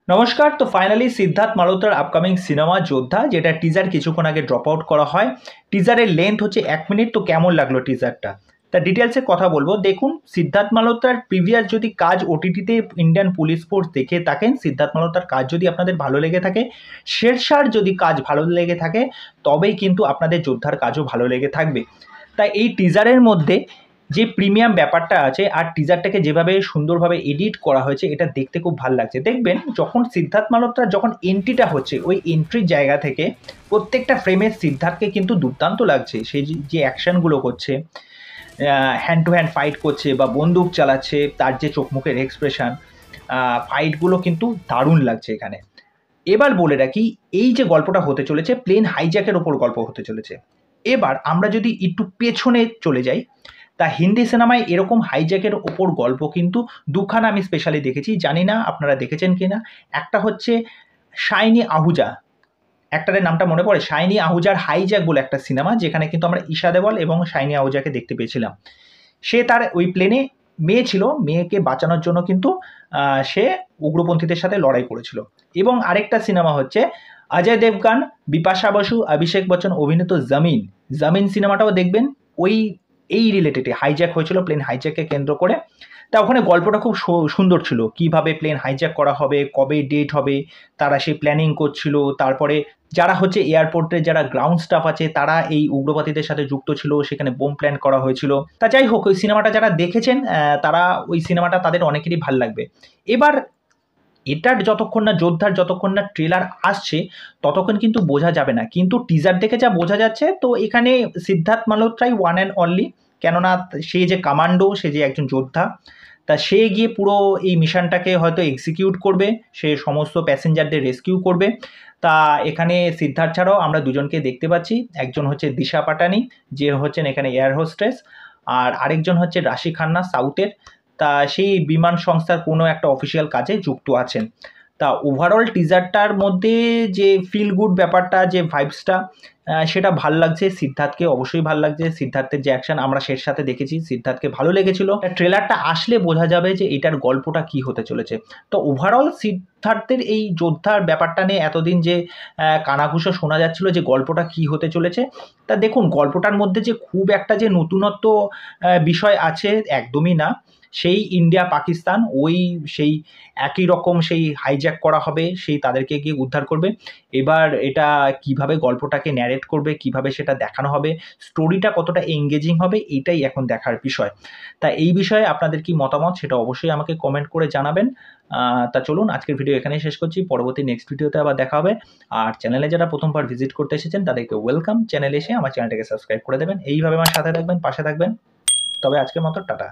নমস্কার। তো finally Siddharth মালহোত্রার upcoming cinema যোদ্ধা, যেটা টিজার কিছুক্ষণ আগে ড্রপ আউট করা হয়। টিজারের লেন্থ হচ্ছে 1 মিনিট। তো কেমন লাগলো টিজারটা, তা ডিটেলসে কথা বলবো। দেখুন, সিদ্ধার্থ মালহোত্রার প্রিভিয়াস যদি কাজ ওটিটিতে ইন্ডিয়ান পুলিশ ফোর্স দেখে থাকেন, সিদ্ধার্থ মালহোত্রার কাজ যদি আপনাদের ভালো লেগে থাকে, শেরশার যদি কাজ ভালো লেগে থাকে, তবেই কিন্তু আপনাদের যোদ্ধার কাজও ভালো লেগে থাকবে। তাই এই টিজারের মধ্যে যে প্রিমিয়াম ব্যাপারটা আছে আর টিজারটাকে যেভাবে সুন্দরভাবে এডিট করা হয়েছে, এটা দেখতে খুব ভালো লাগছে। দেখবেন যখন সিদ্ধার্থ মালহোত্রার যখন এন্ট্রিটা হচ্ছে, ওই এন্ট্রির জায়গা থেকে প্রত্যেকটা ফ্রেমে সিদ্ধার্থকে কিন্তু দুর্দান্ত লাগছে। সেই যে অ্যাকশনগুলো করছে, হ্যান্ড টু হ্যান্ড ফাইট করছে বা বন্দুক চালাচ্ছে, তার যে চোখ মুখের এক্সপ্রেশন, ফাইটগুলো কিন্তু দারুণ লাগছে এখানে। এবার বলে রাখি, এই যে গল্পটা হতে চলেছে, প্লেন হাইজ্যাকের ওপর গল্প হতে চলেছে। এবার আমরা যদি একটু পেছনে চলে যাই, তা হিন্দি সিনেমায় এরকম হাইজ্যাকের ওপর গল্প কিন্তু দুখানা আমি স্পেশালি দেখেছি, জানি না আপনারা দেখেছেন কিনা। একটা হচ্ছে শাইনি আহুজা, একটারের নামটা মনে পড়ে, শাইনি আহুজার হাইজ্যাক বলে একটা সিনেমা, যেখানে কিন্তু আমরা ঈশা দেওয়াল এবং শাইনি আহুজাকে দেখতে পেয়েছিলাম। সে তার ওই প্লেনে মেয়ে ছিল, মেয়েকে বাঁচানোর জন্য কিন্তু সে উগ্রপন্থীদের সাথে লড়াই করেছিল। এবং আরেকটা সিনেমা হচ্ছে অজয় দেবগান, বিপাশা বসু, অভিষেক বচ্চন অভিনীত জমিন। জমিন সিনেমাটাও দেখবেন, ওই এই রিলেটেডে হাইজ্যাক হয়েছিল, প্লেন হাইজ্যাককে কেন্দ্র করে। তা ওখানে গল্পটা খুব সুন্দর ছিল, কিভাবে প্লেন হাইজ্যাক করা হবে, কবে ডেট হবে, তারা সেই প্ল্যানিং করছিল। তারপরে যারা হচ্ছে এয়ারপোর্টে যারা গ্রাউন্ড স্টাফ আছে, তারা এই উগ্রবাদীদের সাথে যুক্ত ছিল, সেখানে বোম প্ল্যান করা হয়েছিল। তা যাই হোক, ওই সিনেমাটা যারা দেখেছেন তারা ওই সিনেমাটা তাদের অনেকেরই ভাল লাগবে। এবার এটার যতক্ষণ না যোদ্ধার যতক্ষণ না ট্রেলার আসছে, ততক্ষণ কিন্তু বোঝা যাবে না। কিন্তু টিজার দেখে যা বোঝা যাচ্ছে, তো এখানে সিদ্ধার্থ মালহোত্রাই ওয়ান অ্যান্ড অনলি। কেননা সে যে কমান্ডো, সে যে একজন যোদ্ধা, তা সে গিয়ে পুরো এই মিশনটাকে হয়তো এক্সিকিউট করবে, সে সমস্ত প্যাসেঞ্জারদের রেস্কিউ করবে। তা এখানে সিদ্ধার্থ ছাড়াও আমরা দুজনকে দেখতে পাচ্ছি। একজন হচ্ছে দিশা পাটানি, যে হচ্ছেন এখানে এয়ার হোস্টেস, আর আরেকজন হচ্ছে রাশি খান্না, সাউথের। তা সেই বিমান সংস্থার কোনো একটা অফিসিয়াল কাজে যুক্ত আছেন। তা ওভারঅল টিজারটার মধ্যে যে ফিল গুড ব্যাপারটা, যে ভাইবসটা, সেটা ভাল লাগছে। সিদ্ধার্থকে অবশ্যই ভাল লাগছে। সিদ্ধার্থের যে অ্যাকশন আমরা সাথে দেখেছি, সিদ্ধার্থকে ভালো লেগেছিল। ট্রেলারটা আসলে বোঝা যাবে যে এটার গল্পটা কি হতে চলেছে। তো ওভারঅল সিদ্ধার্থের এই যোদ্ধার ব্যাপারটা নিয়ে এতদিন যে কানাঘুষো শোনা যাচ্ছিল যে গল্পটা কি হতে চলেছে, তা দেখুন গল্পটার মধ্যে যে খুব একটা যে নতুনত্ব বিষয় আছে, একদমই না। সেই ইন্ডিয়া পাকিস্তান, ওই সেই একই রকম সেই হাইজ্যাক করা হবে, সেই তাদেরকে গিয়ে উদ্ধার করবে। এবার এটা কিভাবে গল্পটাকে ন্যারেট করবে, কিভাবে সেটা দেখানো হবে, স্টোরিটা কতটা এঙ্গেজিং হবে, এটাই এখন দেখার বিষয়। তা এই বিষয়ে আপনাদের কি মতামত, সেটা অবশ্যই আমাকে কমেন্ট করে জানাবেন। তা চলুন, আজকের ভিডিও এখানেই শেষ করছি। পরবর্তী নেক্সট ভিডিওতে আবার দেখা হবে। আর চ্যানেলে যারা প্রথমবার ভিজিট করতে এসেছেন, তাদেরকে ওয়েলকাম। চ্যানেলে এসে আমার চ্যানেলটাকে সাবস্ক্রাইব করে দেবেন। এইভাবে আমার সাথে থাকবেন, পাশে থাকবেন। তবে আজকের মতো টাটা।